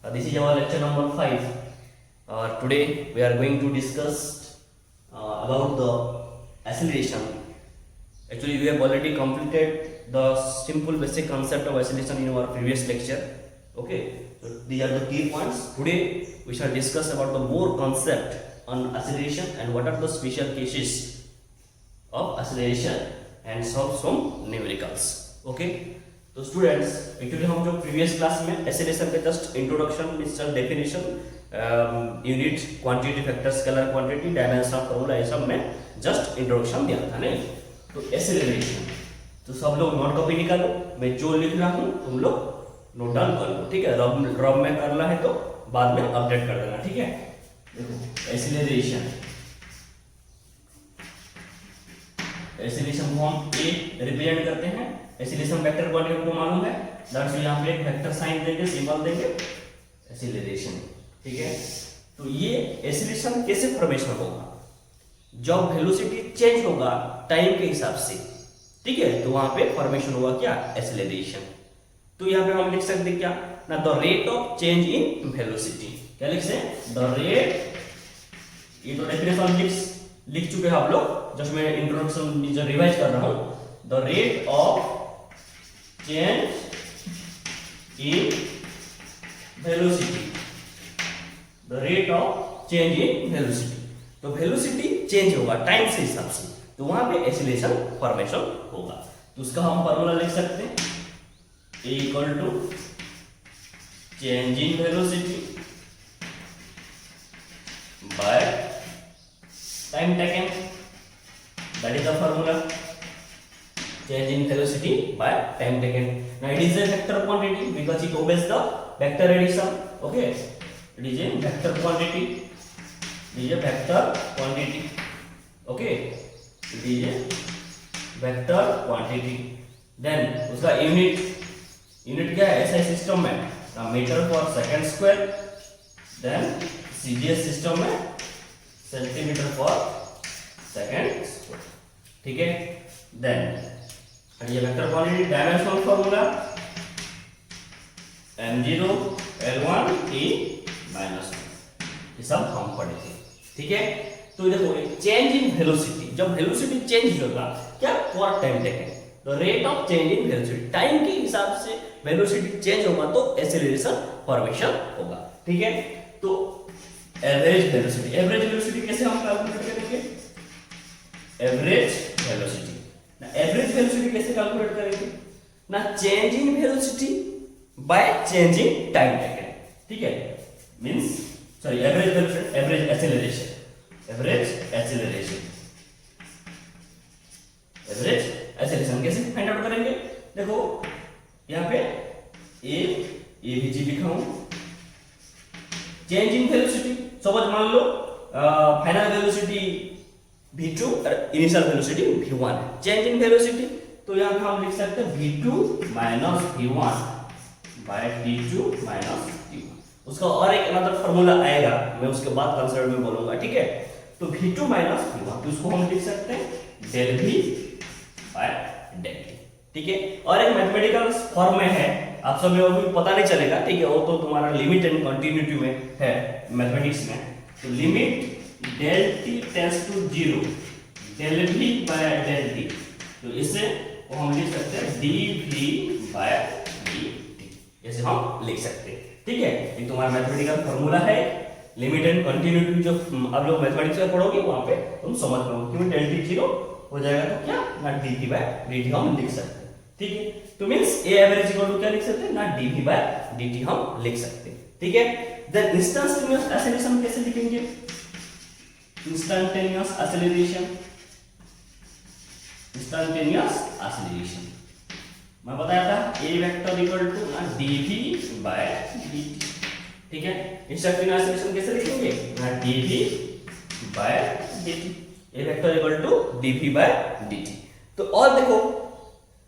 This is our lecture number 5. Today we are going to discuss about the acceleration. Actually, we have already completed the simple basic concept of acceleration in our previous lecture. Okay, so these are the key points. Today we shall discuss about the more concept on acceleration and what are the special cases of acceleration and solve some numericals. Okay. तो students actually हम जो previous class में acceleration के just introduction mister definition unit quantity factor scalar quantity dimension of formula ये सब में just introduction दिया था नहीं। तो एक्सेलरेशन तो सब लोग नोट कॉपी निकालो, मैं जो लिख रहा हूँ तुम लोग नोट डाउन कर लो, ठीक है। रब में करना है तो बाद में अपडेट कर देना, ठीक है। देखो एक्सेलरेशन को हम ए रिप्रेजेंट करते हैं। एक्सेलरेशन वेक्टर क्वांटिटी को मालूम है, दैट्स यहां पे एक वेक्टर साइन देंगे, सिंबल देंगे एक्सेलरेशन, ठीक है। तो ये एक्सेलरेशन कैसे फॉर्मेशन होगा? जब वेलोसिटी चेंज होगा टाइम के हिसाब से, ठीक है, तो वहां पे फॉर्मेशन होगा क्या? एक्सेलरेशन। तो यहां पे हम लिख सकते क्या ना, the rate of change in velocity. क्या लिख सकते? द रेट, ये तो डेफिनेशन लिख चुके हैं आप लोग, जस्ट मैं इंट्रोडक्शन जो रिवाइज कर रहा हूं। The rate of change in velocity, the rate of change in velocity। तो वेलोसिटी चेंज होगा टाइम से हिसाब से, तो वहां पे एक्सेलरेशन फॉर्मेशन होगा। तो उसका हम फार्मूला लिख सकते हैं, A equal to change in velocity by time taken, that is the formula. Change in velocity by time taken. Now it is a vector quantity because it obeys the vector addition. Okay, it is a vector quantity. It is a vector quantity. Okay, it is a vector quantity. Then उसका unit क्या है SI system में? Metre per second square. Then CGS system में centimetre per second square, ठीक है। Then ये vector quantity dimensional formula m0 l1 t -1, ये सब हम पढ़े थे, ठीक है। तो देखो चेंज इन वेलोसिटी, जब वेलोसिटी चेंज होगा क्या? For time taken, the rate of change in velocity, time के हिसाब से वेलोसिटी चेंज होगा तो एक्सेलरेशन फॉर्मेशन होगा, ठीक है। तो एवरेज वेलोसिटी कैसे हम कैलकुलेट करेंगे? एवरेज वेलोसिटी कैसे कैलकुलेट करेंगे ना? Change in velocity by change in time taken, ठीक है। Means sorry average velocity, average acceleration कैसे फाइंड आउट करेंगे? देखो यहां पे ए बी जी लिखा हूं। चेंज इन वेलोसिटी सपोज मान लो फाइनल वेलोसिटी v2 और इनिशियल वेलोसिटी v1 है। चेंज इन वेलोसिटी तो यहां पे हम लिख सकते हैं v2 minus v1 bye t2 minus t1। उसका और एक अनदर फार्मूला आएगा, मैं उसके बाद कंसेप्ट में बोलूंगा, ठीक है। तो v2 माइनस v1, तो उसको हम लिख सकते हैं del v by del t, ठीक है। और एक मैथमेटिकल फॉर्म में है, आप सब में भी पता नहीं चलेगा, ठीक है, वो तो तुम्हारा लिमिट एंड कंटिन्यूटी में है मैथमेटिक्स में। तो limit del t tends to 0 del v by del t, तो इससे हम लिख सकते हैं dv by dt, ऐसे हम लिख सकते हैं, ठीक है। ये तुम्हारा मैथमेटिकल फार्मूला है। लिमिट एंड कंटिन्यूटी जो आप लोग मैथमेटिक्स में पढ़ोगे वहां पे तुम समझ पाओगे, क्योंकि del t 0 हो जाएगा तो क्या ना dv by dt हम लिख सकते हैं, ठीक है। तो means a average equal to क्या लिख सकते हैं ना dv by dt हम लिख सकते हैं, ठीक है। देन इंस्टेंटेनियस एक्सेलरेशन कैसे लिखेंगे? इंस्टेंटेनियस एक्सेलरेशन मैं बताया था a vector equal to dv by dt, ठीक है। इंस्टेंटेनियस एक्सेलरेशन कैसे लिखेंगे ना dv by dt, a vector equal to dv by dt। तो और देखो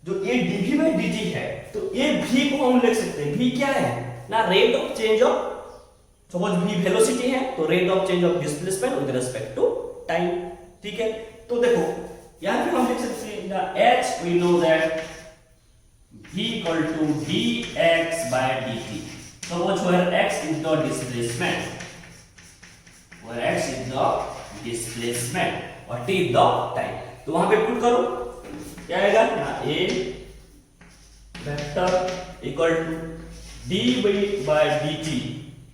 जो ये dv बाय dt है, तो ये v को हम लिख सकते हैं, v क्या है ना? Rate of change of, suppose v velocity है तो rate of change of displacement with respect to time, ठीक है। तो देखो यहां पे हम लिख सकते हैं h, we know that v equal to dx by dt। suppose where x is the displacement, where x is the displacement और t is the time, तो वहां पे पुट करो क्या आएगा ना, a vector equal to d by dt,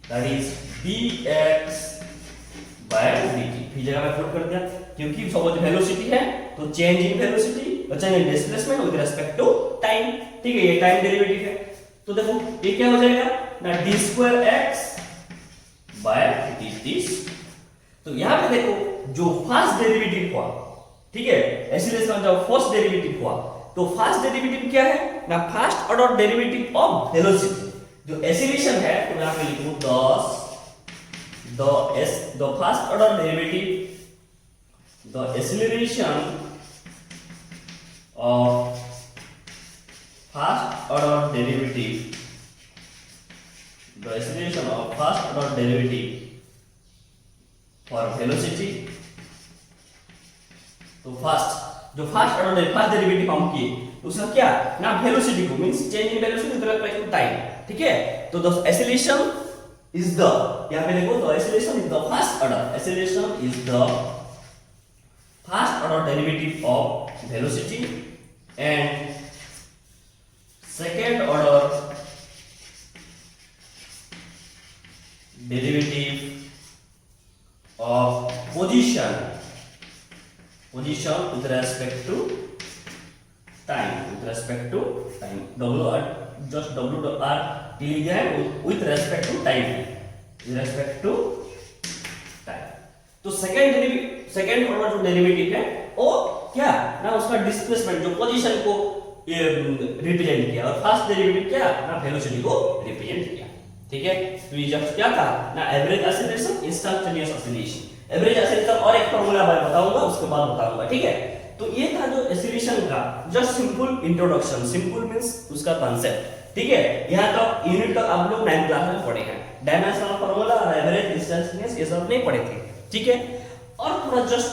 that is dx by dt, फिर जगह में पुट कर दिया, क्योंकि सपोज वेलोसिटी है तो चेंज इन वेलोसिटी और change in displacement with respect to time, ठीक है, ये टाइम डेरिवेटिव है, तो देखो ये क्या हो जाएगा ना, d square x by dt। तो यहां पे देखो जो फर्स्ट डेरिवेटिव हुआ, ठीक है, एक्सीलरेशन जब फर्स्ट डेरिवेटिव हुआ तो फर्स्ट डेरिवेटिव क्या है ना, first order derivative of velocity, जो एक्सीलरेशन है तो यहां पे लिखो the first order derivative, the acceleration of first order derivative, the acceleration of first order derivative for velocity, तो जो फर्स्ट ऑर्डर फर्स्ट डेरिवेटिव हम किए तो उसका क्या ना, वेलोसिटी को means change in velocity with respect to time, ठीक है, तो द एक्सीलरेशन is the, यहाँ पे देखो the acceleration is the first order, acceleration is the first order derivative of velocity and second order derivative of position with respect to time, just w r t लिखा है with respect to time, तो second order जो derivative है वो क्या ना, उसका displacement जो पोजीशन को रिप्रेजेंट किया, और फर्स्ट डेरिवेटिव क्या ना, वेलोसिटी को रिप्रेजेंट किया, ठीक है, तो ये जब क्या था ना, average acceleration instantaneous acceleration, average acceleration और एक फार्मूला मैं बताऊंगा उसके बाद बताऊंगा, ठीक है, तो ये था जो एक्सीलरेशन का just simple introduction, simple means उसका कांसेप्ट, ठीक है, यहां तक यूनिट तक आप लोग 9th क्लास में पढ़े हैं, डायमेंशनल फार्मूला और एवरेज इंस्टैंटेनियस ये सब नहीं पढ़े थे, ठीक है, और थोड़ा जस्ट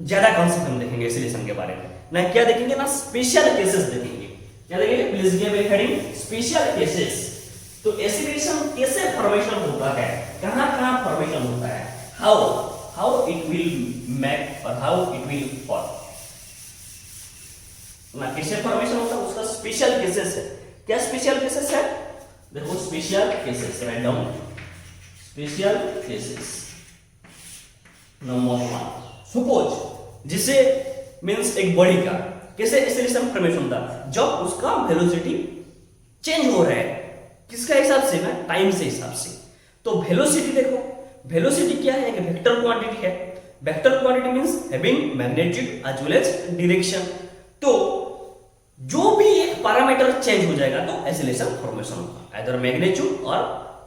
ज्यादा कांसेप्ट हम देखेंगे एक्सीलरेशन के बारे में ना, क्या देखेंगे ना, स्पेशल केसेस देखेंगे, क्या देखेंगे, please give a heading special cases, तो एक्सीलरेशन कैसे फॉर्मेशन होता है, कहां-कहां फॉर्मेशन होता है, हाउ इट विल मेक और हाउ इट विल फॉर्म ना, कैसे फॉर्मेशन होता है उसका स्पेशल केसेस है, क्या स्पेशल केसेस है, देखो special cases write down, special cases number 1, suppose जिसे मींस एक बॉडी का कैसे एक्सीलरेशन फॉर्मेशन होता है, जब उसका वेलोसिटी चेंज हो रहा है, किसका हिसाब से ना, टाइम से हिसाब से, तो वेलोसिटी देखो, वेलोसिटी क्या है, एक वेक्टर क्वांटिटी है, vector quantity means having magnitude as well as direction, तो जो भी एक पैरामीटर चेंज हो जाएगा तो एक्सीलरेशन फॉर्मेशन होगा, आइदर मैग्नीट्यूड और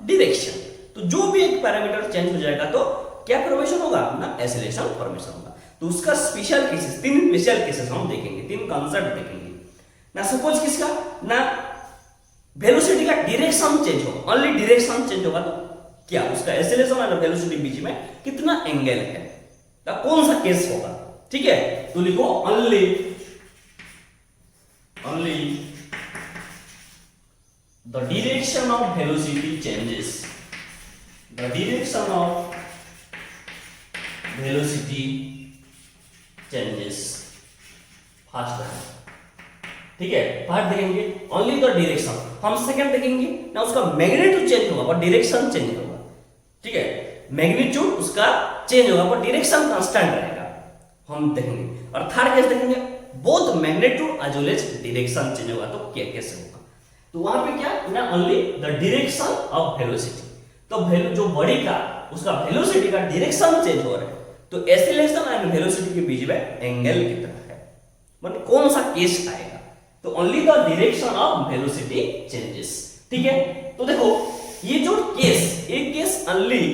डायरेक्शन, तो जो भी एक पैरामीटर चेंज हो जाएगा तो क्या फॉर्मेशन होगा ना, एक्सीलरेशन फॉर्मेशन होगा, तो उसका स्पेशल केसेस, 3 स्पेशल केसेस हम देखेंगे, 3 कांसेप्ट देखेंगे ना, सपोज किसका ना, वेलोसिटी का डायरेक्शन चेंज होगा, ओनली डायरेक्शन चेंज होगा तो क्या उसका एक्सीलरेशन और वेलोसिटी बीच में कितना एंगल है, तो कौन सा केस होगा, ठीक है, तो लिखो only the direction of velocity changes, the direction of velocity changes, fast है, ठीक है, फर्स्ट देखेंगे ओनली द डायरेक्शन, हम सेकंड देखेंगे ना, उसका मैग्नीट्यूड चेंज होगा पर डायरेक्शन चेंज होगा, ठीक है, मैग्नीट्यूड उसका चेंज होगा पर डायरेक्शन कांस्टेंट रहेगा, हम देखेंगे, और थर्ड केस देखेंगे both magnitude as well as direction change होगा, तो क्या कैसे होगा, तो वहां पे क्या ना, only the direction of velocity, तो जो बॉडी का उसका वेलोसिटी का डायरेक्शन चेंज हो रहा है, तो एक्सीलरेशन एंड वेलोसिटी के बीच में एंगल कितना है, मतलब कौन सा केस आएगा, तो only the direction of velocity changes, ठीक है, तो देखो ये जो केस, एक केस ओनली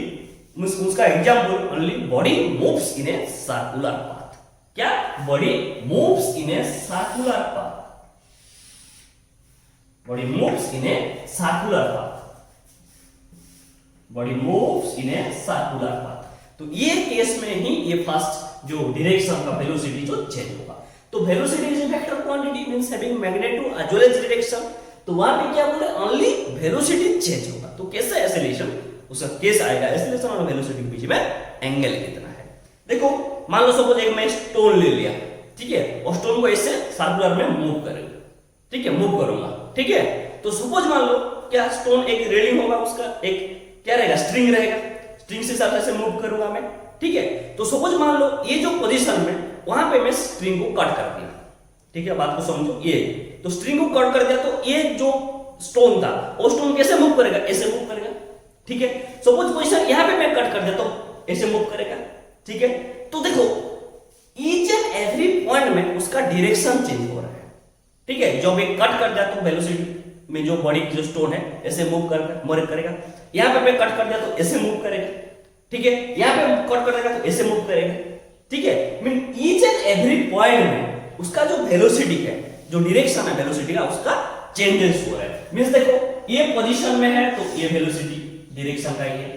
उसका example, only body moves in a circular path, क्या body moves in a circular path, body moves in a circular path, body moves in a circular path, तो ये केस में ही ये फर्स्ट जो direction का velocity जो change होगा, तो velocity is vector quantity means having magnitude as well as direction, तो वहां पे क्या बोले, ओनली वेलोसिटी चेंज होगा। तो कैसे एक्सेलरेशन, उसका केस आएगा एक्सेलरेशन और वेलोसिटी के बीच में एंगल कितना है। देखो मान लो सपोज एक मैं स्टोन ले लिया, ठीक है, और स्टोन को ऐसे सर्कुलर में मूव करूंगा, ठीक है, मूव करूंगा, ठीक है। तो सपोज मान लो क्या स्टोन एक रेलिंग होगा, उसका एक क्या रहेगा, स्ट्रिंग रहेगा, स्ट्रिंग से साथ ऐसे मूव करूंगा मैं, ठीक है। तो सपोज मान लो ये जो पोजीशन में वहां पे मैं स्ट्रिंग को कट कर दिया, ठीक है, बात को समझो, ये तो स्ट्रिंग को कट कर दिया, तो ये जो स्टोन था वो स्टोन कैसे मूव करेगा, ऐसे मूव करेगा, ठीक है। सपोज पोजीशन यहां पे मैं कट कर दिया तो ऐसे मूव करेगा, ठीक है। तो देखो ईच एंड एवरी पॉइंट में उसका डायरेक्शन चेंज हो रहा है, ठीक है। जब एक कट कर दिया तो वेलोसिटी में जो बॉडी जो स्टोन है ऐसे मूव करेगा, यहां पे मैं कट कर दिया तो ऐसे मूव करेगा, ठीक है, यहां पे कट करेगा तो ऐसे मूव करेगा, ठीक है। Mean each and every point में उसका जो वेलोसिटी है, जो डायरेक्शन है वेलोसिटी का, उसका चेंजेस हो रहा है। मींस देखो ये पोजीशन में है तो ये वेलोसिटी डायरेक्शन का ही है,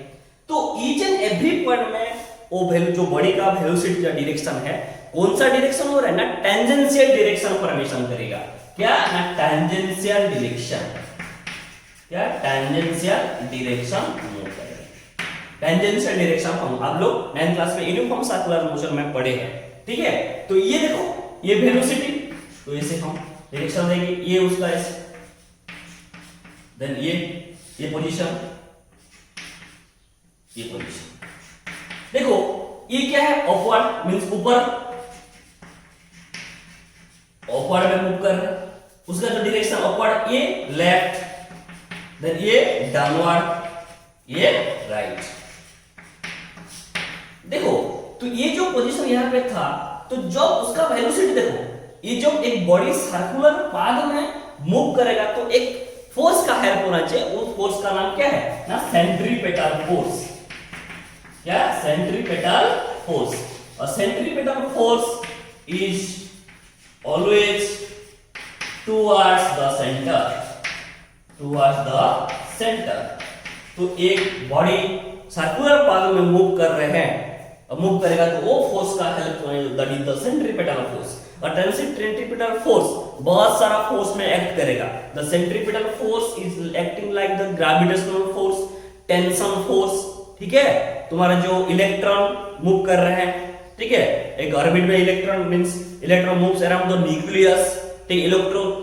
तो ईच एंड एवरी पॉइंट में वो वैल्यू जो बॉडी का वेलोसिटी का डायरेक्शन है, कौन सा डायरेक्शन हो रहा है ना, टेंजेंशियल डायरेक्शन फॉर्मेशन करेगा, क्या ना, टेंजेंशियल डायरेक्शन, क्या टेंजेंशियल डायरेक्शन मूव करेगा, टेंजेंशियल डायरेक्शन हम आप लोग 9th क्लास में यूनिफॉर्म सर्कुलर मोशन में पढ़े हैं, ठीक है। तो ये देखो ये वेलोसिटी, तो इसे हम डायरेक्शन देंगे, ये उसका ऐसे, देन ये पोजीशन, ये पोजीशन, देखो ये क्या है, अपवर्ड मींस ऊपर, अपवर्ड में मूव कर रहा है, उसका जो डायरेक्शन अपवर्ड, ये लेफ्ट, देन ये डाउनवर्ड, ये राइट। देखो तो ये जो पोजीशन यहां पे था, तो जब उसका वेलोसिटी देखो, ये जब एक बॉडी सर्कुलर पाथ में मूव करेगा तो एक फोर्स का हेल्प होना चाहिए, उस फोर्स का नाम क्या है ना, सेंट्रीपेटल फोर्स, क्या, सेंट्रीपेटल फोर्स। और centripetal force is always towards the centre, towards the centre. तो एक बॉडी सर्कुलर पाथ में मूव कर रहे हैं, मूव करेगा तो वो फोर्स का help, that is the centripetal force. और सेंट्रीपेटल फोर्स बहुत सारा फोर्स में एक्ट करेगा। The centripetal force is acting like the gravitational force, tension force, ठीक है। तुम्हारा जो इलेक्ट्रॉन मूव कर रहे हैं, ठीक है, एक ऑर्बिट में electron means electron moves around the nucleus, ठीक,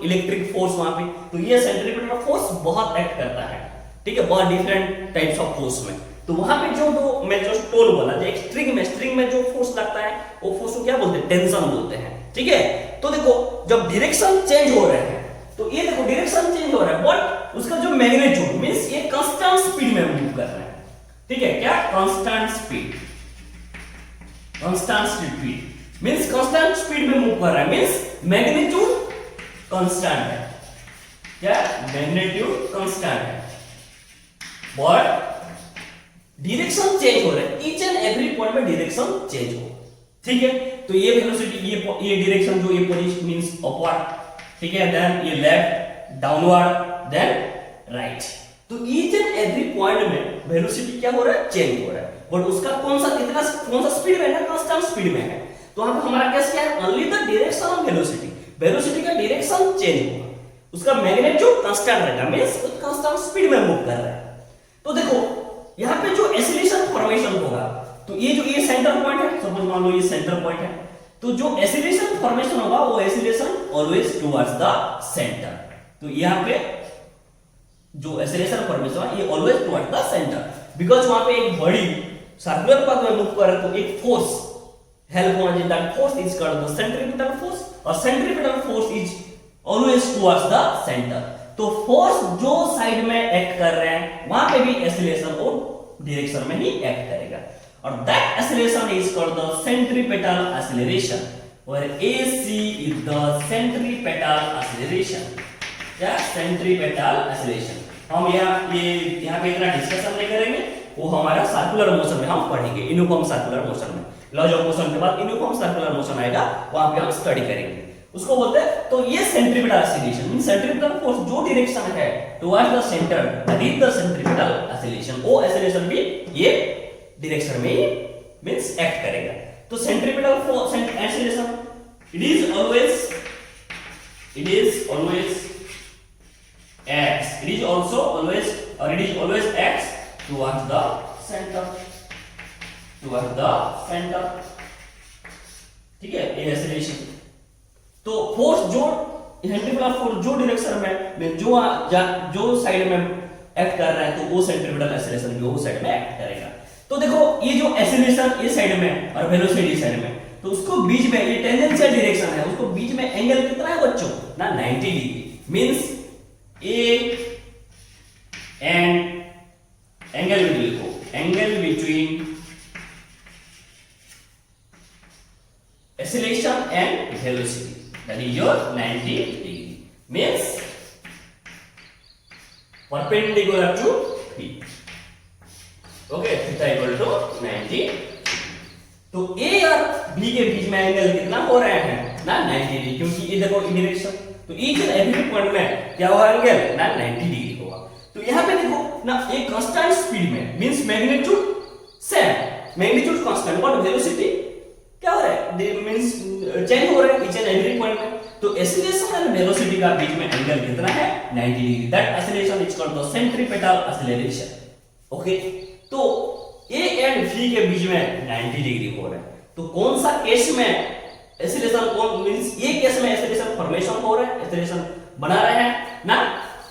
इलेक्ट्रिक फोर्स वहां पे, तो ये सेंट्रीपेटल फोर्स बहुत एक्ट करता है, ठीक है, बहुत डिफरेंट टाइप्स ऑफ फोर्स में। तो वहां पे जो दो मैं जो स्टोन बोला, जो एक स्ट्रिंग में जो फोर्स लगता है वो फोर्स को क्या बोलते हैं, टेंशन बोलते हैं, ठीक है। तो देखो जब डायरेक्शन चेंज हो रहे हैं, तो ये देखो डायरेक्शन चेंज हो रहा है, बट उसका जो मैग्नीट्यूड मींस ये कांस्टेंट स्पीड में मूव कर रहा है, ठीक है, क्या, constant speed, constant speed means constant speed में मूव कर रहा है, मींस मैग्नीट्यूड कांस्टेंट है, क्या, मैग्नीट्यूड कांस्टेंट है, बट डायरेक्शन चेंज हो रहा है, ईच एंड एवरी पॉइंट में डायरेक्शन चेंज हो, ठीक है। तो ये वेलोसिटी, ये डायरेक्शन जो ये पोजीशन मींस अपवर्ड, ठीक है, देन ये लेफ्ट, डाउनवर्ड, देन राइट। तो ईच एंड एवरी पॉइंट में वेलोसिटी क्या हो रहा है, चेंज हो रहा है, बट उसका कौन सा स्पीड में है, कांस्टेंट स्पीड में है। तो वहां पे हमारा केस क्या है, only the direction of velocity, velocity का डायरेक्शन चेंज होगा, उसका मैग्नीट्यूड कांस्टेंट रहेगा, मींस वो कांस्टेंट स्पीड में मूव कर रहा है। तो देखो यहां पे जो एक्सीलरेशन फॉर्मेशन होगा, तो ये जो ये सेंटर पॉइंट है, सपोज मान लो ये सेंटर पॉइंट है, तो जो एक्सीलरेशन फॉर्मेशन होगा वो acceleration always towards the centre. तो यहां पे जो एक्सीलरेशन फॉर्मेशन है ये always towards the centre, because वहां पे एक बॉडी सर्कुलर पाथ में मूव कर रहा है, तो एक फोर्स हेल्प होना चाहिए, that force is called the centripetal force, और centripetal force is always towards the centre. तो फोर्स जो साइड में एक्ट कर रहे हैं वहां पे भी एक्सीलरेशन और डायरेक्शन में ही एक्ट करेगा, और that acceleration is called the centripetal acceleration, और AC is the centripetal acceleration, क्या, सेंट्रीपेटल एक्सीलरेशन। हम यहाँ पे इतना डिस्कशन नहीं करेंगे, वो हमारा सर्कुलर मोशन में हम पढ़ेंगे, यूनिफॉर्म सर्कुलर मोशन में, लॉज ऑफ मोशन के बाद यूनिफॉर्म सर्कुलर मोशन आएगा, वहां पे हम स्टडी करेंगे, उसको बोलते हैं। तो ये centripetal acceleration means centripetal force जो डायरेक्शन है towards the centre, that is the centripetal acceleration, वो एक्सीलरेशन भी ये डायरेक्शन में ही मींस एक्ट करेगा। तो centripetal force acceleration it is always x. It is also always, or it is always x towards the center. Towards the center. ठीक है, ये acceleration. तो फोर्स जो सेंट्रीपिटल फोर्स जो डायरेक्शन में जो साइड में एक्ट कर रहा है, तो वो सेंट्रीपिटल एक्सेलरेशन भी वो साइड में एक्ट करेगा. तो देखो ये जो एक्सेलरेशन ये साइड में और वेलोसिटी इस साइड में, तो उसको बीच में ये टेंजेंशियल डायरेक्शन है, उसको बीच में एंगल कितना है बच्चों ना 90 degree. Means A and angle भी लिखो, angle between acceleration and velocity, that is your 90 degree. Means perpendicular to B. Okay, theta equal to 90. तो A और B के बीच में एंगल कितना हो रहा है ना 90 डिग्री, क्योंकि ये देखो डायरेक्शन, तो ईच एंड एवरी पॉइंट में क्या होगा एंगल ना 90 डिग्री होगा. तो यहाँ पे देखो ना एक कांस्टेंट स्पीड में, means magnitude same, magnitude constant, but velocity क्या हो रहा है मींस चेंज हो रहा है ईच एंड एवरी पॉइंट में. तो एक्सीलरेशन एंड वेलोसिटी का बीच में एंगल कितना है 90 degree. That acceleration is called the centripetal acceleration. Okay, तो ए एंड बी के बीच में 90 डिग्री हो रहा है. तो कौन सा केस में एक्सीलरेशन, कौन मींस ये केस में एक्सीलरेशन फॉर्मेशन हो रहा है, एक्सीलरेशन बना रहे हैं ना,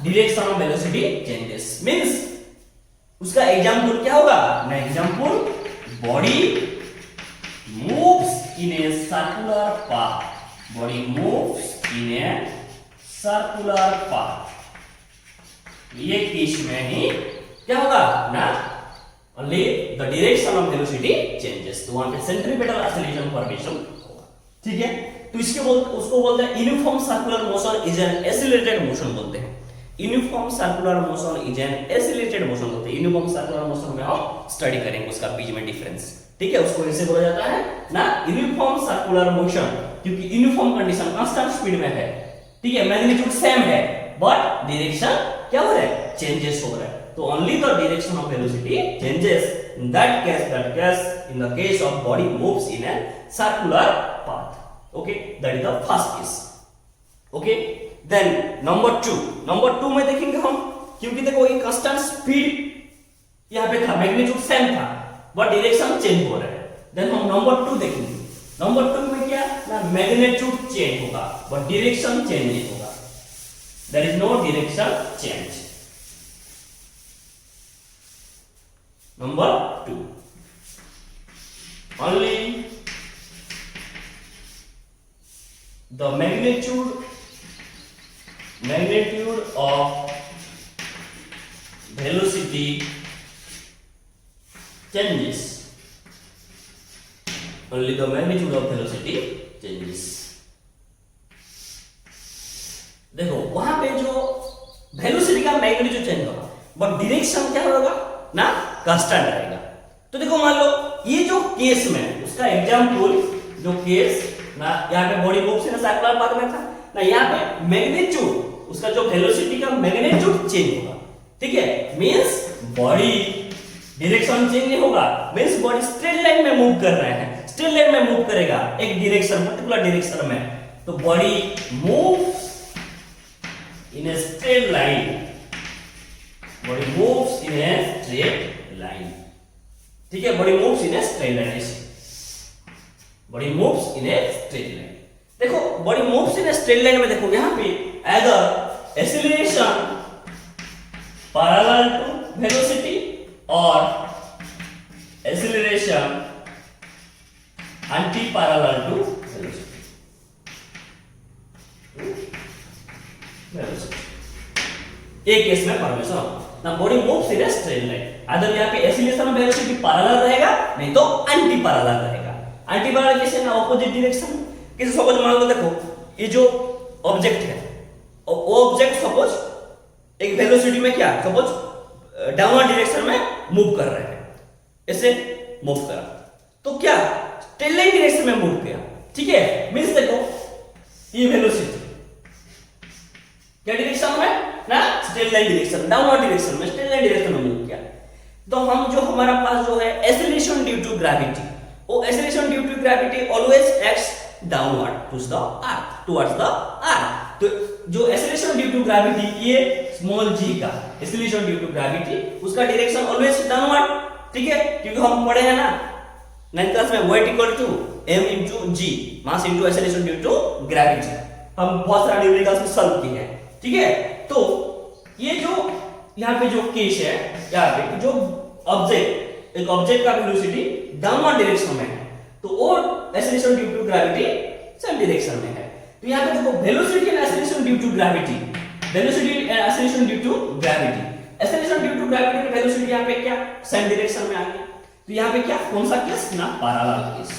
direction of velocity changes. Means उसका एग्जांपल क्या होगा ना, example body moves in a circular path. Body moves in a circular path. ये केस में ही क्या होगा ना, only the direction of velocity changes. तो वहां पे सेंट्रीपिटल एक्सीलरेशन फॉर्मेशन होगा. ठीक है, तो उसको बोलते हैं uniform circular motion is an accelerated motion बोलते हैं. Uniform circular motion is an accelerated motion बोलते हैं. यूनिफॉर्म सर्कुलर मोशन में हम स्टडी करेंगे उसका बीच में डिफरेंस. ठीक है, उसको ऐसे बोला जाता है ना यूनिफॉर्म सर्कुलर मोशन, क्योंकि यूनिफॉर्म कंडीशन कांस्टेंट स्पीड में है. ठीक है, मैग्नीट्यूड सेम है, बट डायरेक्शन क्या हो रहा है चेंजेस हो रहा है. तो only the direction of velocity changes. In that case in the case of body moves in a circular path. Okay, that is the first case. Okay, then number 2 में देखेंगे हम, क्योंकि देखो ये कांस्टेंट स्पीड यहां पे था, मैग्नीट्यूड सेम था, बट डायरेक्शन चेंज हो रहा है. देन हम नंबर 2 देखेंगे. नंबर 2 में क्या ना मैग्नीट्यूड चेंज होगा, बट डायरेक्शन चेंज नहीं होगा. There is no direction change. Number 2 only the magnitude of velocity changes. Only the magnitude of velocity changes. देखो वहां पे जो वेलोसिटी का मैग्नीट्यूड चेंज होगा, बट डायरेक्शन क्या होगा ना कांस्टेंट रहेगा. तो देखो मान लो ये जो केस में उसका एग्जांपल, जो केस ना यहाँ पे body moves in a circular path में था ना, यहाँ पे मैग्नीट्यूड उसका जो वेलोसिटी का मैग्नीट्यूड चेंज होगा. ठीक है, मींस बॉडी डायरेक्शन चेंज नहीं होगा, मींस बॉडी स्ट्रेट लाइन में मूव कर रहा है, स्ट्रेट लाइन में मूव करेगा एक डायरेक्शन, पर्टिकुलर डायरेक्शन में. तो body moves in a straight line, body moves in a straight line. ठीक है, body moves in a straight line, body moves in a straight line. देखो body moves in a straight line में देखो यहाँ पे either acceleration parallel to velocity or acceleration anti-parallel to velocity. एक case में formation होगा ना, body moves in a straight line. Other यहाँ पे एक्सीलरेशन और वेलोसिटी पैरेलल रहेगा, नहीं तो एंटी पैरेलल रहेगा. एंटी पैरेलल कैसे ना, ऑपोजिट डायरेक्शन. किसी सपोज मान लो देखो ये जो ऑब्जेक्ट है, वो ऑब्जेक्ट सपोज एक वेलोसिटी में क्या सपोज डाउनवर्ड डायरेक्शन में मूव कर रहे हैं, ऐसे मूव करा, तो क्या स्ट्रेट लाइन डायरेक्शन में मूव किया. ठीक है, मींस देखो ये वेलोसिटी क्या डायरेक्शन में ना, straight line direction, downward direction में, स्ट्रेट लाइन डायरेक्शन में मूव किया. तो हम जो हमारा पास जो है एक्सेलरेशन ड्यू टू ग्रेविटी, वो acceleration due to gravity always acts downward towards the earth. तो जो एक्सेलरेशन ड्यू टू ग्रेविटी ये स्मॉल g का एक्सीलरेशन ड्यू टू ग्रेविटी, उसका डायरेक्शन ऑलवेज डाउनवर्ड, ठीक है, क्योंकि हम पढ़े हैं ना 9th क्लास में weight equal to m into g, mass into acceleration due to gravity, हम बहुत सारा न्यूमेरिकल्स में सॉल्व किए हैं, ठीक है। तो ये जो यहाँ पे जो केस है, यहाँ पे जो ऑब्जेक्ट, एक ऑब्जेक्ट का वेलोसिटी डाउनवर्ड डायरेक्शन में है, तो और acceleration due to gravity same direction में है। तो यहाँ पे देखो velocity and acceleration due to gravity, velocity and acceleration due to gravity, acceleration due to gravity और वेलोसिटी यहाँ पे क्या सेम डायरेक्शन में आ गया। तो यहाँ पे क्या कौन सा केस ना पैरेलल केस,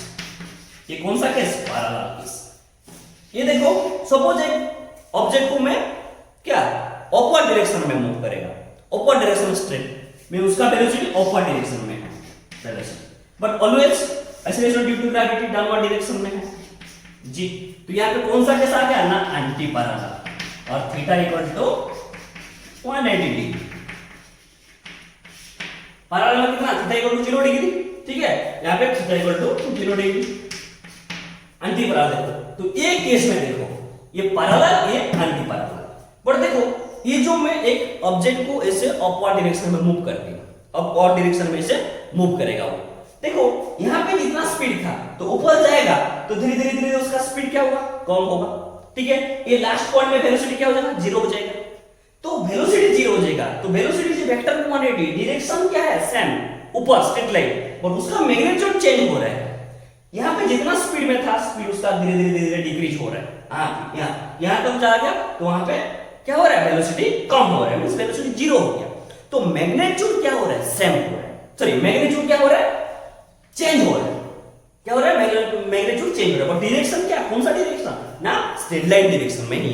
ये कौन सा केस पैरेलल केस। ये देखो सपोज एक ऑब्जेक्ट को मैं क्या अपवर्ड डायरेक्शन में मूव करेगा, अपवर्ड डायरेक्शन स्ट्रेट में, उसका वेलोसिटी अपवर्ड डायरेक्शन में है velocity, but always acceleration due to gravity downward direction में है जी। तो यहाँ पे कौन सा केस आ गया ना एंटी पैरेलल, और theta equal to 180 degree, parallel में कितना थीटा इक्वल टू 0 डिग्री, ठीक है, यहाँ पे theta equal to 0 degree, anti parallel. देखो तो एक केस में देखो ये पैरेलल, ये एंटी पैरेलल, बट देखो ये जो मैं एक ऑब्जेक्ट को ऐसे अपवर्ड डायरेक्शन में मूव करती हूँ, अपवर्ड डायरेक्शन में ऐसे मूव करेगा वो, देखो यहाँ पे जितना स्पीड था तो ऊपर जाएगा, तो धीरे धीरे धीरे उसका स्पीड क्या होगा, कम होगा, ठीक है। ये लास्ट पॉइंट में वेलोसिटी क्या हो जाएगा, 0 हो जाएगा, तो वेलोसिटी 0 हो जाएगा, तो वेलोसिटी से वेक्टर 180, डायरेक्शन क्या है सेम, ऊपर स्ट्रेट लाइन, और उसका मैग्नीट्यूड चेंज हो रहा है। यहाँ पे जितना स्पीड में था, स्पीड उसका धीरे धीरे धीरे डिक्रीज हो रहा है, हाँ यहाँ तक जा गया, तो वहां पे क्या हो रहा है, वेलोसिटी कम हो रहा है, मींस वेलोसिटी 0 हो गया, तो मैग्नीट्यूड क्या हो रहा है, सेम हो रहा है, सॉरी मैग्नीट्यूड क्या हो रहा है, चेंज हो रहा है, क्या हो रहा है, मैग्नीट्यूड चेंज हो रहा है, बट डायरेक्शन क्या, कौन सा डायरेक्शन ना स्ट्रेट लाइन डायरेक्शन में ही।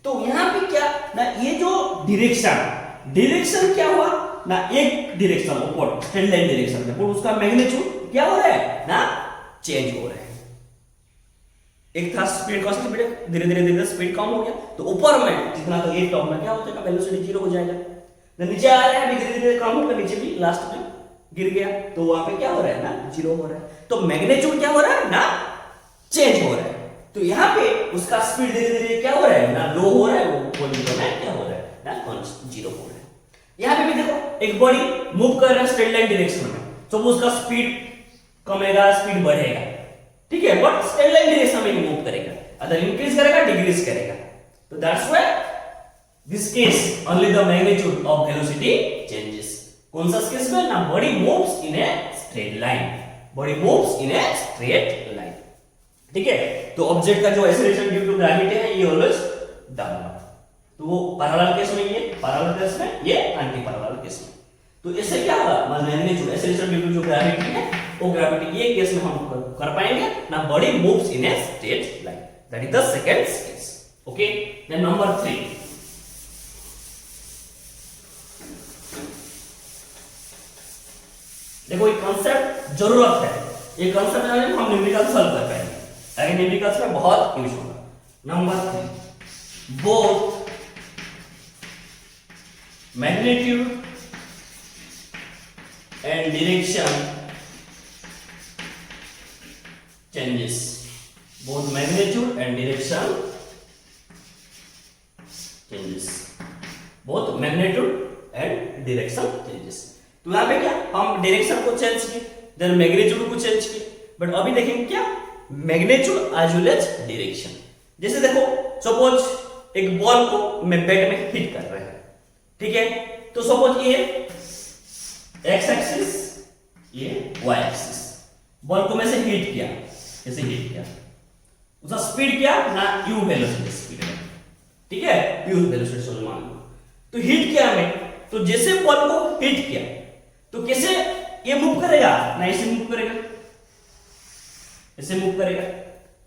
तो यहाँ पे क्या ना ये जो डायरेक्शन क्या हुआ ना, एक डायरेक्शन ऊपर स्ट्रेट लाइन डायरेक्शन में, पर उसका मैग्नीट्यूड क्या हो रहा है ना, चेंज हो रहा है। एक था स्पीड का स्पीड धीरे धीरे धीरे स्पीड कम हो गया, तो ऊपर में जितना तो एक टॉप में क्या होता है, वेलोसिटी 0 हो जाएगा, नीचे आ रहा है धीरे धीरे कम होकर नीचे भी लास्ट में गिर गया, तो वहां पे क्या हो रहा है ना 0 हो रहा है, तो मैग्नीट्यूड क्या हो रहा है ना चेंज हो रहा है। तो यहाँ पे उसका स्पीड धीरे धीरे क्या हो रहा है ना, लो हो रहा है, वो वॉल्यूम में क्या हो रहा है ना 0 हो रहा है। यहाँ पे भी देखो एक बॉडी मूव कर रहा है स्ट्रेट लाइन डायरेक्शन में, तो उसका स्पीड कमेगा, स्पीड बढ़ेगा, ठीक है, बट स्ट्रेट लाइन डायरेक्शन में ही मूव करेगा, अदर इंक्रीज करेगा, डिक्रीज करेगा। तो that's why this case only the magnitude of velocity changes. कौन सा केस में ना, body moves in a straight line, body moves in a straight line, ठीक है। तो ऑब्जेक्ट का जो एक्सीलरेशन ड्यू टू ग्रेविटी है ये ऑलवेज डाउनवर्ड, तो वो पैरेलल केस में, ये पैरेलल केस में, ये एंटी पैरेलल केस में। तो इससे क्या होगा, मैग्नीट्यूड एक्सीलरेशन ड्यू टू जो ग्रेविटी है, वो ग्रेविटी ये केस में हम कर पाएंगे ना, body moves in a straight line, that is the second case, okay. Then number 3, देखो एक कांसेप्ट जरूरत है, ये कांसेप्ट जानने में हम न्यूमेरिकल सॉल्व कर पाएंगे, अगर न्यूमेरिकल्स में बहुत यूज होगा। Number 3, both magnitude and direction changes, both magnitude and direction changes, both magnitude and direction changes। तो यहाँ पे क्या हम डायरेक्शन को चेंज किए, देन मैग्नीट्यूड को चेंज किए, बट अभी देखेंगे क्या magnitude as well as direction. जैसे देखो सपोज एक बॉल को मैं बैट में हिट कर रहा है, ठीक है, तो सपोज ये एक्स एक्सिस, ये वाई एक्सिस, बॉल को मैं से हिट किया, ऐसे हिट किया, उसका स्पीड क्या ना u वेलोसिटी स्पीड है, ठीक है, u वेलोसिटी सोल्व मान लो। तो हिट किया मैं, तो जैसे बॉल को हिट किया तो कैसे ये मूव करेगा ना, ऐसे मूव करेगा, ऐसे मूव करेगा,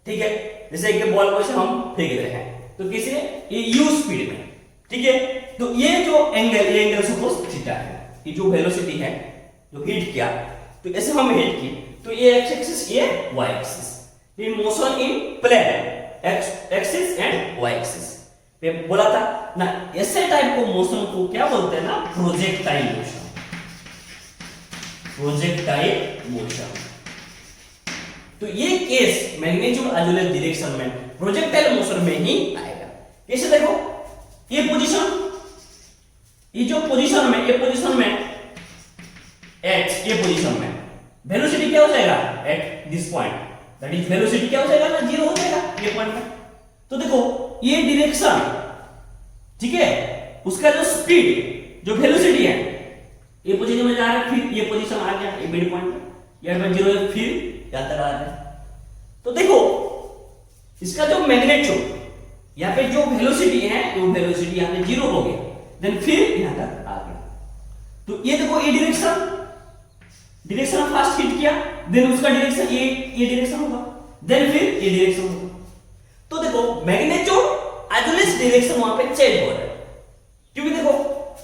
ठीक है। जैसे कि बॉल को हम फेंक रहे हैं, तो किसी ये u स्पीड में, ठीक है, तो ये जो एंगल, ये एंगल सपोज थीटा है, ये जो वेलोसिटी है जो हिट किया, तो ऐसे हम हिट किए, तो ये एक्स एक्सिस, ये वाई एक्सिस, ये motion in plane X axis and Y axis पे बोला था ना, ऐसे टाइप को मोशन को क्या बोलते हैं ना, प्रोजेक्टाइल मोशन, प्रोजेक्टाइल मोशन। तो ये case magnitude as well as direction में प्रोजेक्टाइल मोशन में ही आएगा। कैसे देखो, ये पोजीशन पोजीशन में, एट ये पोजीशन में वेलोसिटी क्या हो जाएगा at this point, that is velocity क्या हो जाएगा ना, जीरो हो जाएगा ये पॉइंट में। तो देखो ये डायरेक्शन, ठीक है, उसका जो स्पीड, जो वेलोसिटी है, ये पोजीशन में जा रहा है, फिर ये पोजीशन आ गया ये मिड पॉइंट में, यहाँ पे जीरो है, फिर यहाँ तक आ रहा है। तो देखो इसका जो मैग्नीट्यूड, यहाँ पे जो वेलोसिटी है, वो वेलोसिटी यहाँ पे जीरो हो गया, देन फिर यहाँ तक आ गया। तो ये देखो ये डायरेक्शन फर्स्ट हिट किया, देन उसका डायरेक्शन ये डायरेक्शन होगा, देन फिर ये डायरेक्शन होगा। तो देखो magnitude as well as direction वहां पे चेंज हो रहा है, क्योंकि देखो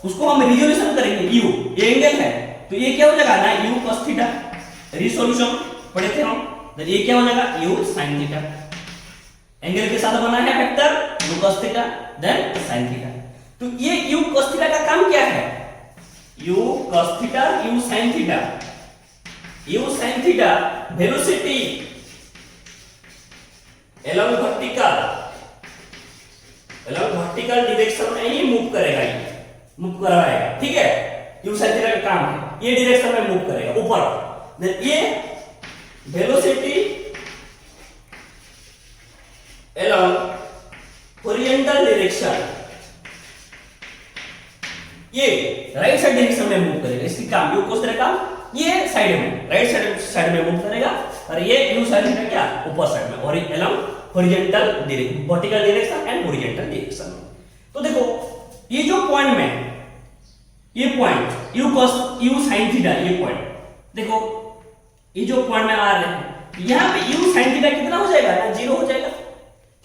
उसको हम रिजोल्यूशन करेंगे, यू ये एंगल है, तो ये क्या हो जाएगा ना यू cos थीटा, रिसोल्यूशन पढ़े थे हम, तो ये क्या हो जाएगा यू sin थीटा, एंगल के साथ बना है vector u cos theta then sin theta. तो ये यू cos थीटा का काम क्या है, u cos theta u sin theta, u sin theta velocity along vertical direction में ही मूव करेगा, ये मूव कराएगा, ठीक है, यू sin थीटा का काम है, ये डायरेक्शन में मूव करेगा ऊपर, देन ये वेलोसिटी along horizontal डायरेक्शन, ये राइट साइड डायरेक्शन में मूव करेगा, इसकी काम यू cos थीटा का ये साइड में राइट साइड में मूव करेगा, और ये यू sin थीटा क्या ऊपर साइड में, और along horizontal direction, vertical direction and horizontal direction में। तो देखो ये जो पॉइंट में, ये पॉइंट यू sin थीटा, ये पॉइंट देखो ये जो पॉइंट में आ रहे हैं, यहाँ पे यू sin थीटा कितना हो जाएगा ना, जीरो हो जाएगा,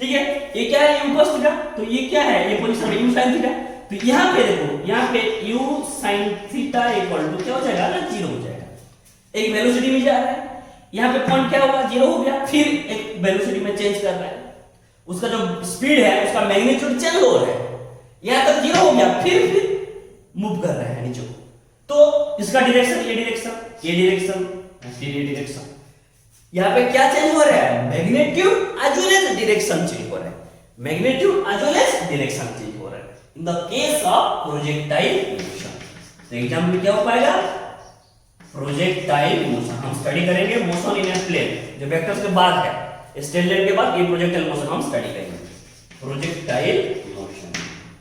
ठीक है। ये क्या है यू cos थीटा, तो ये क्या है ये पोजीशन में यू sin थीटा, तो यहाँ पे देखो यहाँ पे u sin theta equal to क्या हो जाएगा ना, जीरो हो जाएगा, एक वेलोसिटी में जा रहा है, यहाँ पे पॉइंट क्या होगा जीरो हो गया, फिर एक वेलोसिटी में चेंज कर रहा है, उसका जो स्पीड है उसका मैग्नीट्यूड चेंज हो रहा है, यहाँ तक जीरो हो गया, फिर मूव कर रहा है नीचे को। तो इसका डायरेक्शन ये डायरेक्शन फिर ये डायरेक्शन, यहाँ पे क्या चेंज हो रहा है, magnitude as well as direction change हो रहा है, magnitude as well as direction change हो रहा है in the case of projectile motion. तो एग्जाम में क्या हो पाएगा, प्रोजेक्टाइल मोशन हम स्टडी करेंगे, मोशन इन ए प्लेन, जो वेक्टर्स के बाद है, स्ट्रेट लाइन के बाद ये प्रोजेक्टाइल मोशन हम स्टडी करेंगे, प्रोजेक्टाइल मोशन।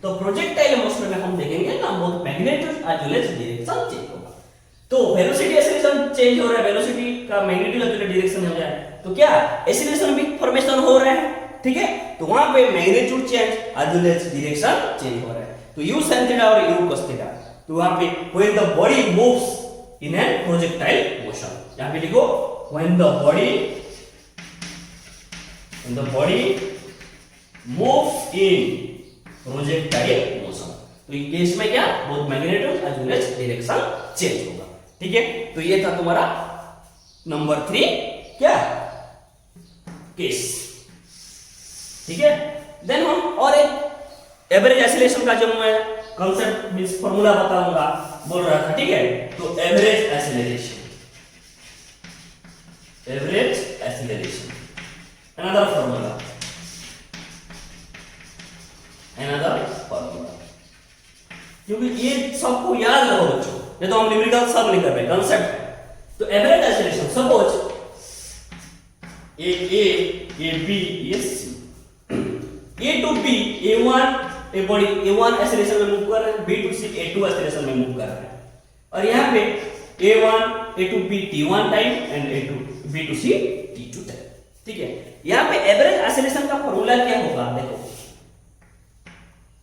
तो प्रोजेक्टाइल मोशन में हम देखेंगे ना both magnitude as well as direction change होगा। तो वेलोसिटी एक्सेलरेशन चेंज हो रहा है, वेलोसिटी का magnitude as well as direction हो जाए, तो क्या एक्सेलरेशन भी फॉर्मेशन हो रहा है, ठीक है, तो वहां पे magnitude change as well as direction change हो रहा है। तो यू sin थीटा और यू cos थीटा, तो वहां पे when the body moves in a projectile motion, यहां पे लिखो when the body moves in projectile motion, तो इस केस में क्या both magnitude as well as direction change होगा, ठीक है। तो ये था तुम्हारा नंबर 3 क्या केस, ठीक है। देन हम और एक एवरेज एक्सीलरेशन का जो मैं कांसेप्ट मींस फार्मूला बताऊंगा बोल रहा था, ठीक है। तो एवरेज एक्सीलरेशन अनदर फार्मूला क्योंकि ये सबको याद रहो बच्चों, ये तो हम न्यूमेरिकल सब नहीं कर रहे, कांसेप्ट है। तो average acceleration suppose A B ये C, A to B A1 a body A1 acceleration में मूव कर रहा है, B to C A2 acceleration में मूव कर रहा है, और यहाँ पे A1 A to B T1 time and A to B to C T2 time, ठीक है। यहाँ पे एवरेज एक्सीलरेशन का फॉर्मूला क्या होगा, देखो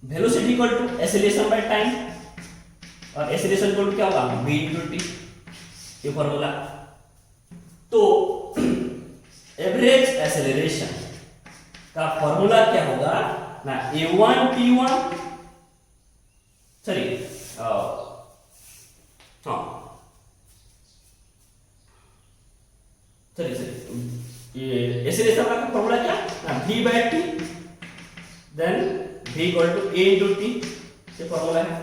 velocity equal to acceleration by time, और एक्सीलरेशन इक्वल टू क्या होगा v into t, ये फॉर्मूला। तो एवरेज एक्सीलरेशन का फॉर्मूला क्या होगा ना, a1 t1 सॉरी ये एक्सीलरेशन का फॉर्मूला क्या ना, v by t then v equal to a into t, ये फॉर्मूला है।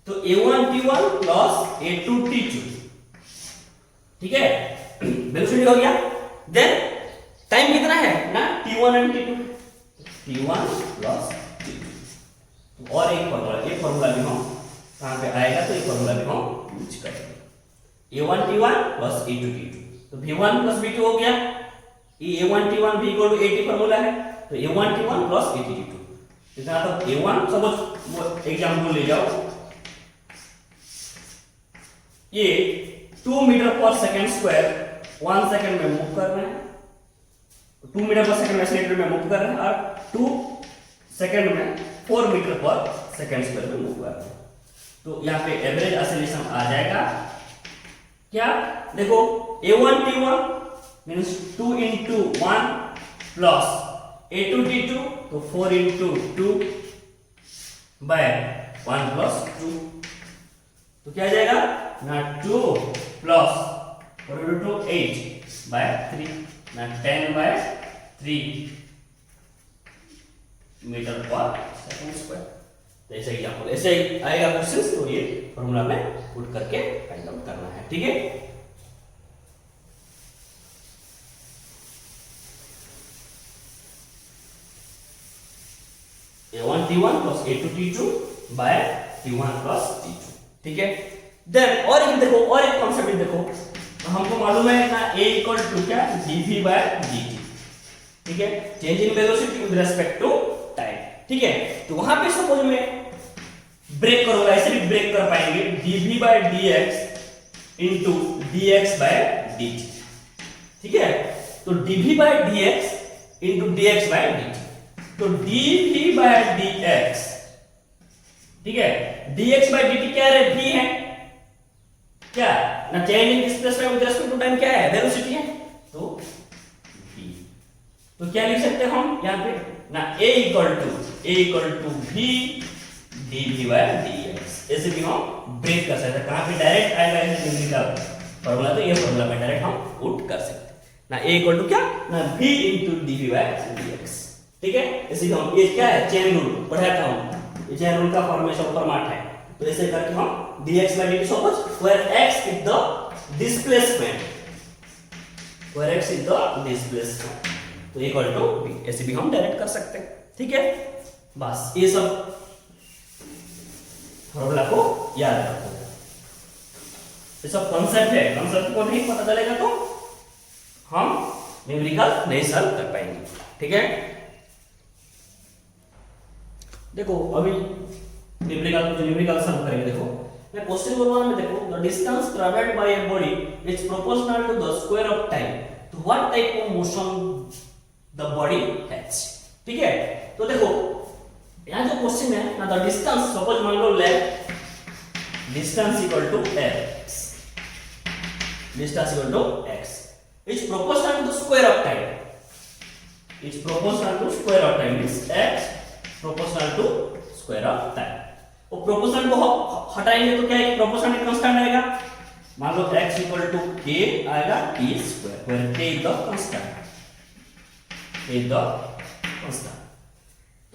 तो a1 t1 plus a2 t2, ठीक है, वेलोसिटी हो गया। देन टाइम कितना है ना, t1 and t2, t1 plus t2। और एक फॉर्मूला, ये फॉर्मूला भी हम कहाँ पे आएगा, तो ये फॉर्मूला भी हम यूज करेंगे। A1T1 प्लस A2T2, तो V1 प्लस V2 हो गया। ये A1T1 V equal to AT formula है, तो A1T1 प्लस AT2। इतना तो A1 सपोज एग्जाम्पल ले जाओ, ये 2 मीटर पर सेकेंड स्क्वायर 1 सेकेंड में मूव कर रहे हैं, 2 मीटर पर सेकेंड एक्सीलरेटर में मूव कर रहे हैं, और 2 सेकेंड में 4 मीटर पर सेकेंड स्क्वायर में मूव कर रहे हैं। तो यहाँ पे एवरेज एक्सीलरेशन आ जाएगा क्या, देखो A1T1 means 2 into 1 plus A2T2, तो 4 into 2 by 1 plus 2, तो क्या आ जाएगा ना 2 प्लस 4 into 2 8 by 3 ना 10 by 3 metre per second square. तो ऐसे एग्जांपल ऐसे आएगा क्वेश्चंस, तो ये फॉर्मूला में पुट करके फाइंड आउट करना है, ठीक है। A1T1 plus A2T2 by T1 plus T2, ठीक है। देन और एक देखो, और एक कॉन्सेप्ट देखो, तो हमको मालूम है ना A इक्वल टू क्या, dv by dt, ठीक है, change in velocity with respect to time, ठीक है। तो वहां पे सपोज में ब्रेक करूंगा, ऐसे भी ब्रेक कर पाएंगे, dv by dx into dx by dt, ठीक है। तो dv by dx into dx by dt, तो dv by dx, ठीक है, dx by dt क्या है, v है क्या ना, change in displacement with respect to time क्या है, वेलोसिटी है, तो v। तो क्या लिख सकते हैं हम यहाँ पे ना, a equal to v dv by dx, ऐसे भी हम ब्रेक कर सकते हैं। कहां पे डायरेक्ट आएगा ऐसे न्यूमेरिकल फॉर्मूला, तो ये फॉर्मूला में डायरेक्ट हम पुट कर सकते हैं ना, a इक्वल टू क्या ना v into dv by dx, ठीक है। इसी को हम, ये क्या है, चेन रूल पढ़ाया था हम, ये चेन रूल का फॉर्मेशन फॉर्मेट है। तो ऐसे करके हम dx by dt suppose where x is the displacement, where x is the displacement, तो इक्वल टू v, ऐसे भी हम डायरेक्ट कर सकते हैं, ठीक है। बस ये सब फॉर्मूला को याद रखो, ये सब कॉन्सेप्ट है, कॉन्सेप्ट को नहीं पता चलेगा तो हम न्यूमेरिकल नहीं सॉल्व कर पाएंगे, ठीक है। देखो अभी न्यूमेरिकल सॉल्व करेंगे। देखो क्वेश्चन नंबर 1 में देखो, the distance travelled by a body is proportional to the square of time, तो what type of motion the body has, ठीक है। तो देखो यहाँ जो क्वेश्चन है ना, द डिस्टेंस सपोज मान लो let distance equal to x, distance equal to x is proportional to square of time, is proportional to square of time means x proportional to square of time. और proportional को हटाएंगे तो क्या है, proportional constant आएगा, मान लो x equal to k आएगा t square, where k is the constant, k is the constant.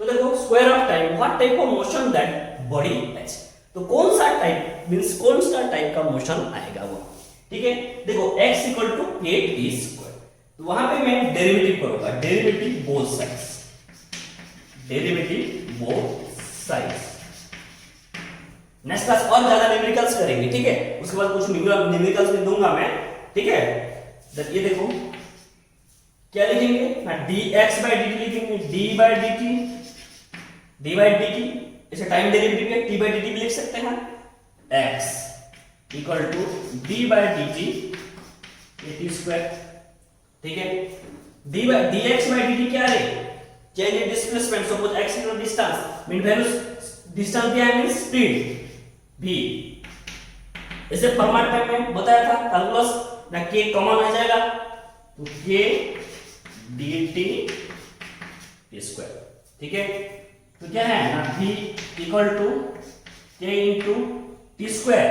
तो देखो square of time, what type of motion that body has, तो कौन सा टाइप मींस कौन सा टाइप का मोशन आएगा वो, ठीक है। देखो x equal to k t square, तो वहां पे मैं डेरिवेटिव करूंगा, derivative both sides, derivative both sides. Next class और ज्यादा न्यूमेरिकल्स करेंगे, ठीक है, उसके बाद कुछ न्यूमेरिकल्स भी दूंगा मैं, ठीक है। ये देखो क्या लिखेंगे ना, dx by dt लिखेंगे, d by dt, इसे टाइम डेरिवेटिव है, t by dt भी लिख सकते हैं, x equal to d by dt t square, ठीक है। dx by dt क्या है, change in displacement, suppose x is the distance mean value, distance क्या है मीन स्पीड v, इसे फॉर्मेट में मैं बताया था कैलकुलस ना, k कॉमन आ जाएगा तो k dt स्क्वायर, ठीक है। तो क्या है ना, v equal to k into t square,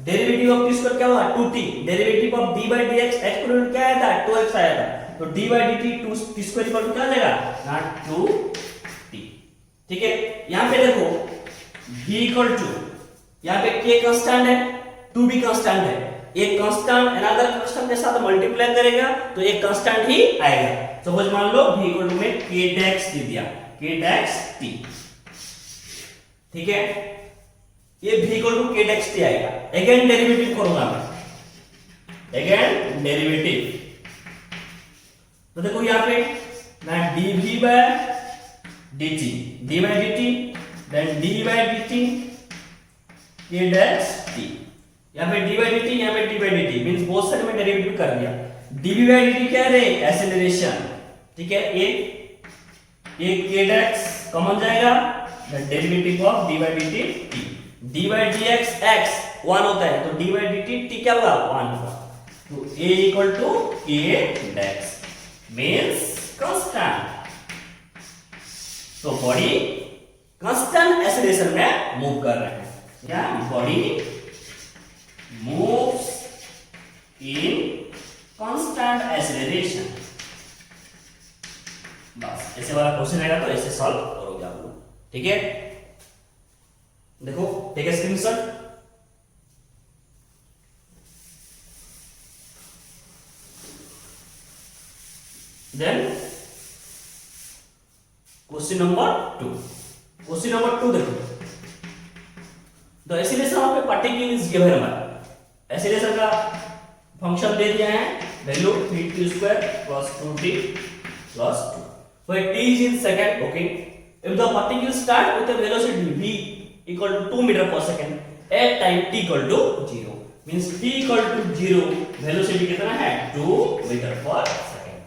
derivative of t square क्या हुआ 2t, derivative of d by dx exponent क्या आया था 2x आया था, तो d by dt 2t square equal to क्या आ जाएगा ना 2t, ठीक है। यहां पे देखो v इक्वल टू, यहां पे k कांस्टेंट है, 2 भी कांस्टेंट है, एक कांस्टेंट अनदर कांस्टेंट के साथ मल्टीप्लाई करेगा तो एक कांस्टेंट ही आएगा। सपोज मान लो v इक्वल टू में k डैश दे दिया, k डैश t, ठीक है। ये v equal to k dash t आएगा। अगेन डेरिवेटिव करूंगा मैं, अगेन डेरिवेटिव। तो देखो यहाँ पे ना dv by dt, d by dt, then d by dt k dash t। यहाँ पे d बाय dt, यहाँ पे d by dt, means both side में डेरिवेटिव कर दिया। dv बाय dt क्या है? एक्सेलरेशन, ठीक है। एक k डेक्स कॉमन जाएगा, the derivative of d by dt t। d by dx x 1 होता है, तो d बाय dt t क्या होगा? 1 होगा। तो a equal to k dash means constant. तो बॉडी कांस्टेंट एक्सेलरेशन में मूव कर रहे हैं। क्या? Body moves in constant acceleration. बस ऐसे वाला क्वेश्चन आएगा तो ऐसे सॉल्व करोगे आप लोग, ठीक है। देखो, take a screenshot. Then question number 2। Question number 2 देखो, the acceleration of a particle is given by. Acceleration का फंक्शन दे दिया है, value 3t² + 2t + 2 where t is in second, okay. If the particle start with a velocity v equal to 2 meter per second at time t equal to 0, means t equal to 0 velocity कितना है? 2 meter per second.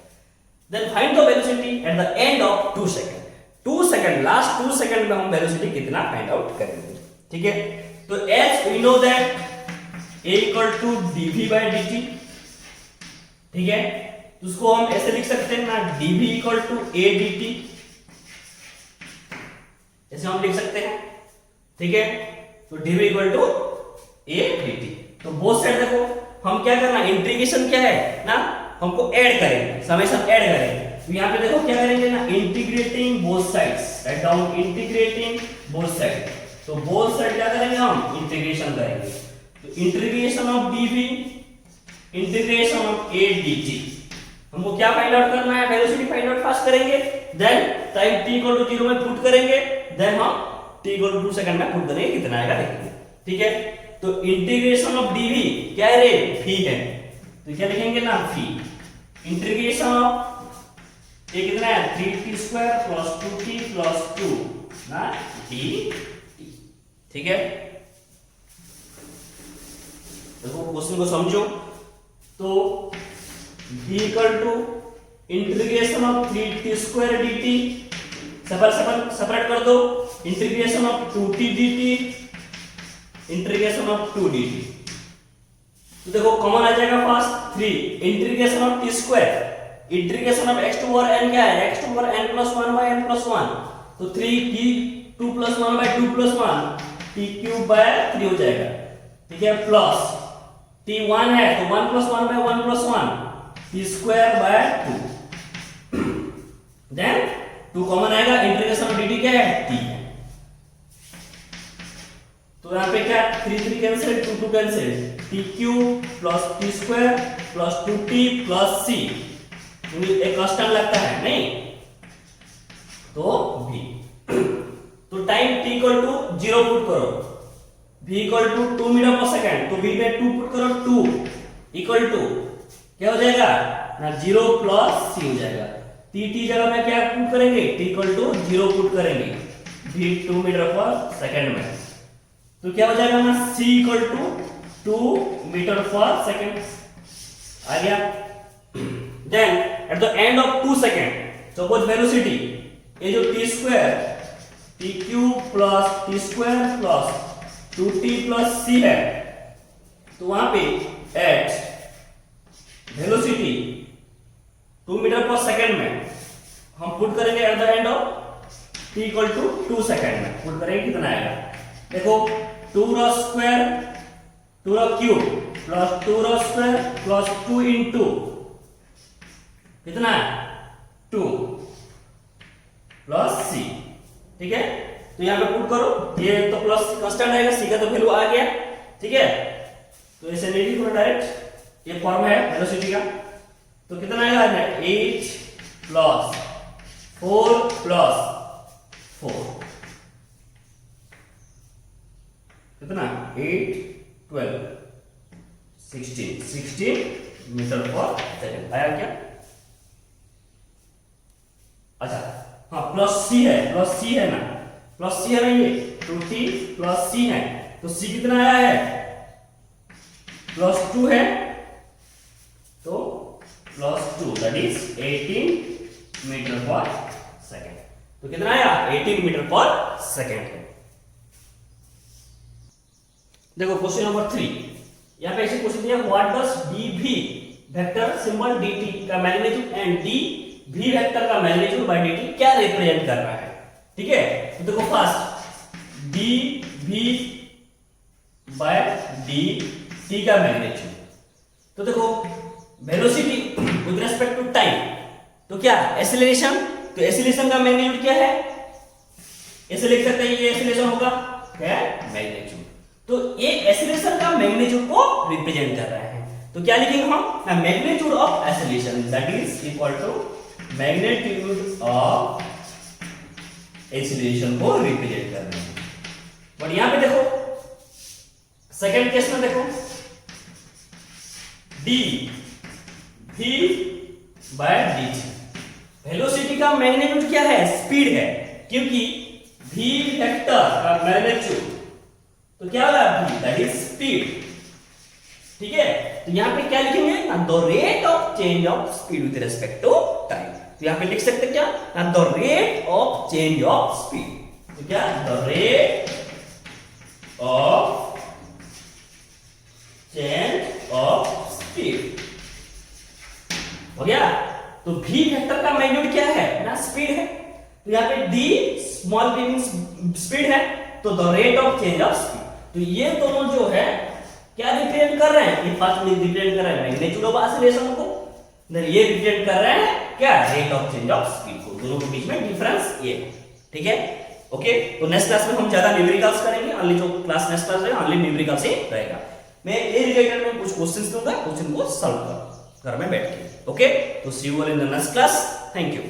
Then find the velocity at the end of 2 second. 2 second, last 2 second में हम velocity कितना find out करेंगे, ठीक है। तो as we know that a equal to dv by dt, ठीक है। तो उसको हम ऐसे लिख सकते हैं ना, dv equal to a dt, ऐसे हम लिख सकते हैं, ठीक है। तो dv equal to a dt। तो बोथ साइड देखो, हम क्या करना, इंटीग्रेशन क्या है ना, हमको ऐड करेंगे, समेशन ऐड करेंगे। तो यहाँ पे देखो क्या करेंगे ना, integrating both sides, right down integrating both side. तो बोथ साइड क्या करेंगे हम? इंटीग्रेशन करेंगे। तो integration of dv, integration of a dt, हमको क्या फाइंड आउट करना है? वेलोसिटी फाइंड आउट फास्ट करेंगे, then time t equal to 0 में पुट करेंगे, देन हम t इक्वल टू 2 सेकंड में पुट करेंगे, कितना आएगा देखेंगे, ठीक है। तो इंटीग्रेशन ऑफ dv क्या है रे? फी है, तो क्या लिखेंगे ना, फी। इंटीग्रेशन ऑफ ये कितना है? 3t² + 2t + 2 ना dt, ठीक है। देखो क्वेश्चन को समझो। तो v equal to integration of 3t² dt, separate कर दो, integration of 2t dt, integration of 2 dt। तो देखो कॉमन आ जाएगा first 3, integration of t², integration of x to n क्या है? x टू n + 1 / n + 1, तो 3t2 + 1 / 2 + 1 t³ / 3 हो जाएगा, ठीक है। प्लस t1 है तो 1 + 1 / 1 + 1 t² / 2, देन 2 कॉमन आएगा, इंटीग्रेशन ऑफ dt क्या है? t है। तो यहाँ पे क्या 3 3 cancel, 2 2 cancel, t³ + t² + 2t + c, एक कांस्टेंट लगता है नहीं, तो v। तो time t equal to 0 put करो, v equal to 2 metre per second, तो v में 2 पुट करो, 2 इक्वल टू क्या हो जाएगा ना, 0 + c हो जाएगा। t जगह में क्या पुट करेंगे? t इक्वल टू 0 पुट करेंगे, v 2 मीटर पर सेकंड में, तो क्या हो जाएगा ना, c equal to 2 metre per second आ गया। Then at the end of 2 second suppose velocity ये जो t² t³ + t² + 2t + c है, तो वहां पे at velocity 2 metre per second में हम पुट करेंगे at the end of t equal to 2 second में पुट करेंगे, कितना आएगा देखो, 2r² 2r³ + 2r² + 2 * कितना है 2 + c, ठीक है। तो यहां पे पुट करो, ये तो प्लस कांस्टेंट आएगा, c का तो वैल्यू आ गया, ठीक है। तो इसे नहीं लिखो डायरेक्ट, ये फॉर्म है वेलोसिटी का, तो कितना आएगा 8 + 4 + 4, कितना 8 12 16 मीटर पर सेकेंड आया क्या? अच्छा हाँ प्लस सी है ना, प्लस सी है ना, ये 2t प्लस सी है, तो सी कितना आया है +2 है, तो +2 दैट इज 18 मीटर पर सेकेंड। तो कितना आया 18 मीटर पर सेकेंड है। देखो क्वेश्चन नंबर 3, यहां पे ऐसे क्वेश्चन दिया what does dv vector symbol dt का मैग्नीट्यूड एंड dv वेक्टर का मैग्नीट्यूड बाय dt क्या रिप्रेजेंट कर रहा है। ठीक है, तो देखो फर्स्ट dv बाय dt का मैग्नीट्यूड, तो देखो velocity with respect to time, तो क्या एक्सीलरेशन, तो एक्सीलरेशन का मैग्नीट्यूड क्या है, ऐसे लिख सकते हैं ये एक्सीलरेशन होगा क्या मैग्नीट्यूड, तो ये एक्सीलरेशन का मैग्नीट्यूड को रिप्रेजेंट कर रहा है। तो क्या लिखेंगे हम, magnitude of acceleration that is equal to magnitude of acceleration को रिप्रेजेंट कर रहे हैं। बट यहां पे देखो सेकंड केस में देखो dv बाय dt, वेलोसिटी का मैग्नीट्यूड क्या है स्पीड है, क्योंकि v वेक्टर का मैग्नीट्यूड तो क्या होगा v दैट इज स्पीड। ठीक है, तो यहां पे क्या लिखेंगे the rate of change of speed with respect to time, तो यहां पे लिख सकते हैं क्या the rate of change of speed, तो क्या the rate of change of speed हो गया। तो v वेक्टर का मैग्नीट्यूड क्या है ना स्पीड है, तो यहां पे d small v means speed है, तो the rate of change of speed, तो ये दोनों जो है क्या रिप्रेजेंट कर रहे हैं, ये फर्स्ट में रिप्रेजेंट कर रहे हैं मैग्नीट्यूड ऑफ एक्सीलरेशन को, देन ये रिप्रेजेंट कर रहे हैं क्या rate of change of speed को, दोनों के बीच में डिफरेंस ये। ठीक है, ओके, तो नेक्स्ट क्लास में हम ज्यादा न्यूमेरिकल्स करेंगे, ओनली जो क्लास नेक्स्ट क्लास है ओनली न्यूमेरिकल्स ही रहेगा। मैं ये रिलेटेड में कुछ क्वेश्चंस दूंगा, क्वेश्चन को सॉल्व करो घर में बैठ के। ओके, तो see you all in the next class, thank you.